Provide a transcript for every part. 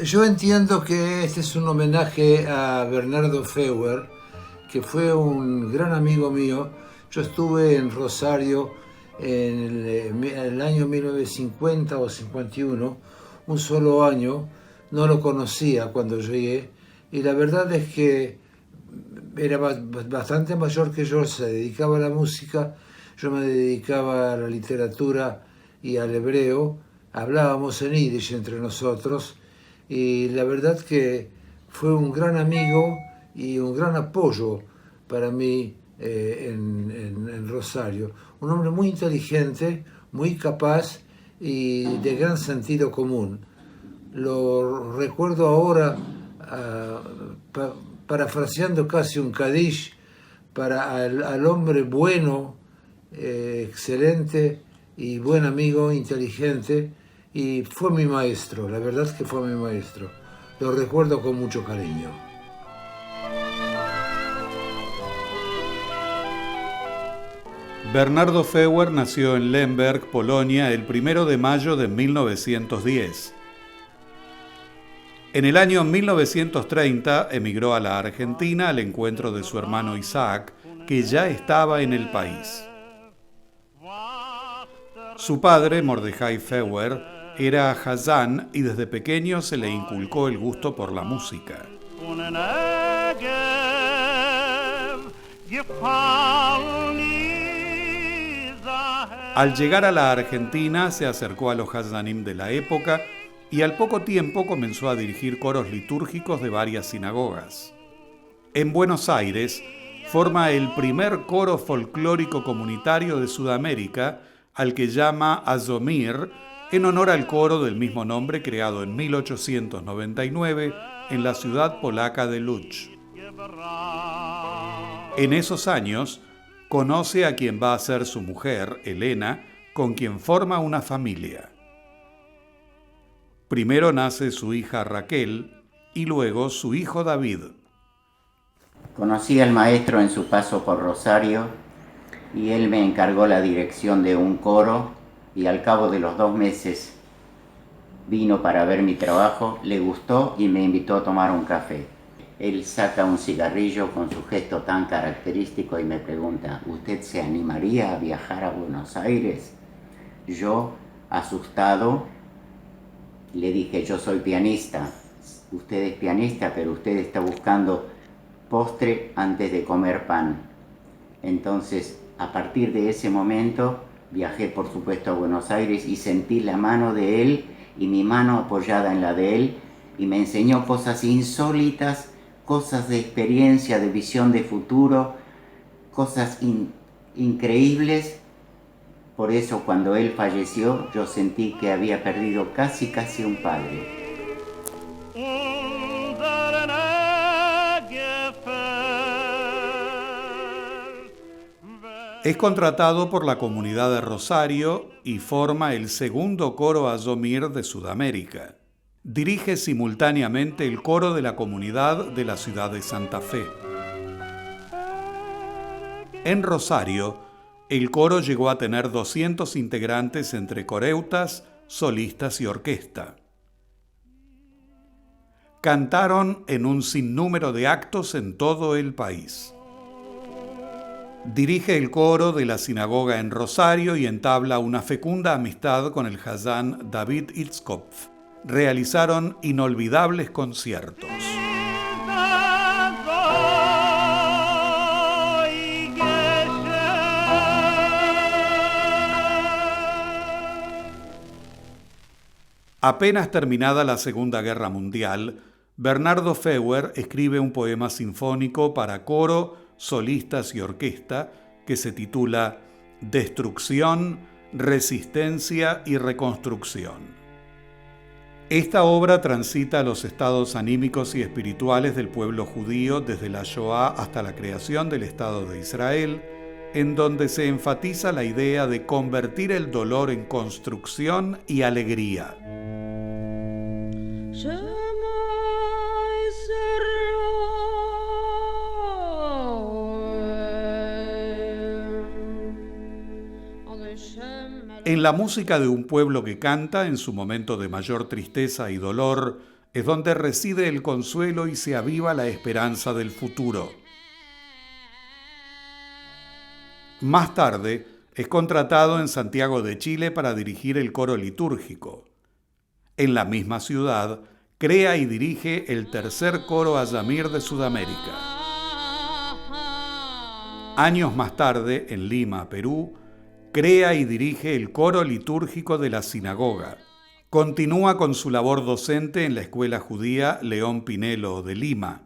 yo entiendo que este es un homenaje a Bernardo Feuer, que fue un gran amigo mío. Yo estuve en Rosario en el año 1950 o 51, un solo año, no lo conocía cuando llegué, y la verdad es que era bastante mayor que yo, se dedicaba a la música, yo me dedicaba a la literatura y al hebreo, hablábamos en yiddish entre nosotros, y la verdad que fue un gran amigo y un gran apoyo para mí en Rosario. Un hombre muy inteligente, muy capaz y de gran sentido común. Lo recuerdo ahora pa, parafraseando casi un Kadish para al hombre bueno, excelente y buen amigo, inteligente, y fue mi maestro, la verdad que fue mi maestro. Lo recuerdo con mucho cariño. Bernardo Feuer nació en Lemberg, Polonia, el 1 de mayo de 1910. En el año 1930 emigró a la Argentina al encuentro de su hermano Isaac, que ya estaba en el país. Su padre, Mordejai Feuer, era Hazán y desde pequeño se le inculcó el gusto por la música. Al llegar a la Argentina se acercó a los Hazanim de la época y al poco tiempo comenzó a dirigir coros litúrgicos de varias sinagogas. En Buenos Aires forma el primer coro folclórico comunitario de Sudamérica, al que llama Azomir, en honor al coro del mismo nombre creado en 1899 en la ciudad polaca de Łódź. En esos años conoce a quien va a ser su mujer, Elena, con quien forma una familia. Primero nace su hija Raquel y luego su hijo David. Conocí al maestro en su paso por Rosario y él me encargó la dirección de un coro y al cabo de los 2 meses vino para ver mi trabajo, le gustó y me invitó a tomar un café. Él saca un cigarrillo con su gesto tan característico y me pregunta, ¿usted se animaría a viajar a Buenos Aires? Yo, asustado, le dije, yo soy pianista. Usted es pianista, pero usted está buscando postre antes de comer pan. Entonces, a partir de ese momento, viajé por supuesto a Buenos Aires y sentí la mano de él y mi mano apoyada en la de él y me enseñó cosas insólitas, cosas de experiencia, de visión de futuro, cosas increíbles. Por eso cuando él falleció yo sentí que había perdido casi un padre. Es contratado por la comunidad de Rosario y forma el segundo coro Azomir de Sudamérica. Dirige simultáneamente el coro de la comunidad de la ciudad de Santa Fe. En Rosario, el coro llegó a tener 200 integrantes entre coreutas, solistas y orquesta. Cantaron en un sinnúmero de actos en todo el país. Dirige el coro de la sinagoga en Rosario y entabla una fecunda amistad con el Hazán David Itzkopf. Realizaron inolvidables conciertos. Apenas terminada la Segunda Guerra Mundial, Bernardo Feuer escribe un poema sinfónico para coro, solistas y orquesta que se titula Destrucción, Resistencia y Reconstrucción. Esta obra transita los estados anímicos y espirituales del pueblo judío desde la Shoah hasta la creación del Estado de Israel, en donde se enfatiza la idea de convertir el dolor en construcción y alegría. En la música de un pueblo que canta, en su momento de mayor tristeza y dolor, es donde reside el consuelo y se aviva la esperanza del futuro. Más tarde, es contratado en Santiago de Chile para dirigir el coro litúrgico. En la misma ciudad, crea y dirige el tercer coro Ayamir de Sudamérica. Años más tarde, en Lima, Perú, crea y dirige el coro litúrgico de la sinagoga. Continúa con su labor docente en la escuela judía León Pinelo de Lima.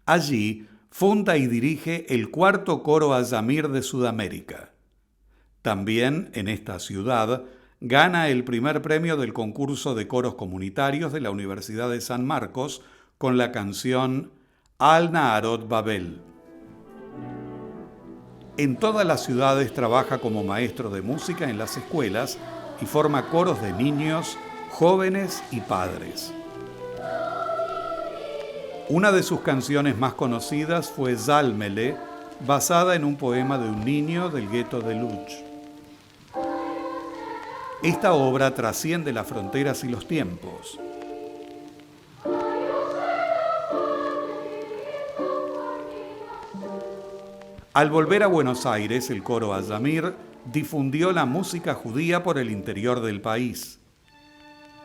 Allí funda y dirige el cuarto coro Ayamir de Sudamérica. También en esta ciudad gana el primer premio del concurso de coros comunitarios de la Universidad de San Marcos con la canción Al Naharot Babel. En todas las ciudades trabaja como maestro de música en las escuelas y forma coros de niños, jóvenes y padres. Una de sus canciones más conocidas fue Zalmele, basada en un poema de un niño del gueto de Lutsk. Esta obra trasciende las fronteras y los tiempos. Al volver a Buenos Aires, el coro Ayamir difundió la música judía por el interior del país.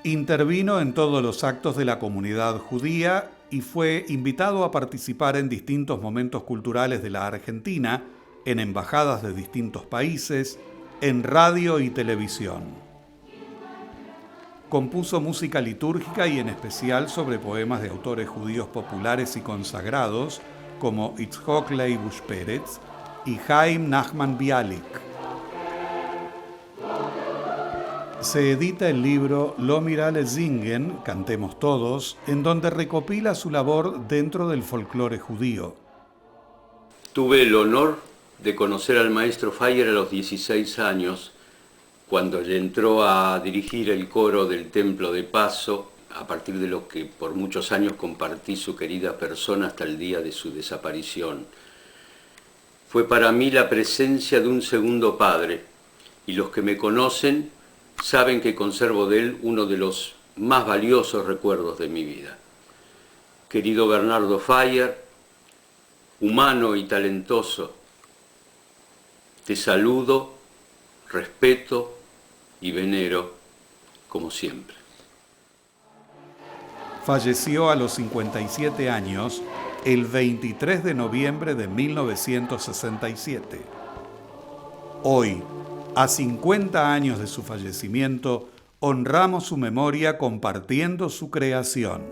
Intervino en todos los actos de la comunidad judía y fue invitado a participar en distintos momentos culturales de la Argentina, en embajadas de distintos países, en radio y televisión. Compuso música litúrgica y en especial sobre poemas de autores judíos populares y consagrados como Itzhok Leibush Pérez y Chaim Nachman Bialik. Se edita el libro Lo Mirale Singen, Cantemos Todos, en donde recopila su labor dentro del folclore judío. Tuve el honor de conocer al maestro Feier a los 16 años, cuando entró a dirigir el coro del Templo de Paso, a partir de lo que por muchos años compartí su querida persona hasta el día de su desaparición. Fue para mí la presencia de un segundo padre, y los que me conocen saben que conservo de él uno de los más valiosos recuerdos de mi vida. Querido Bernardo Feier, humano y talentoso, te saludo, respeto y venero como siempre. Falleció a los 57 años el 23 de noviembre de 1967. Hoy, a 50 años de su fallecimiento, honramos su memoria compartiendo su creación.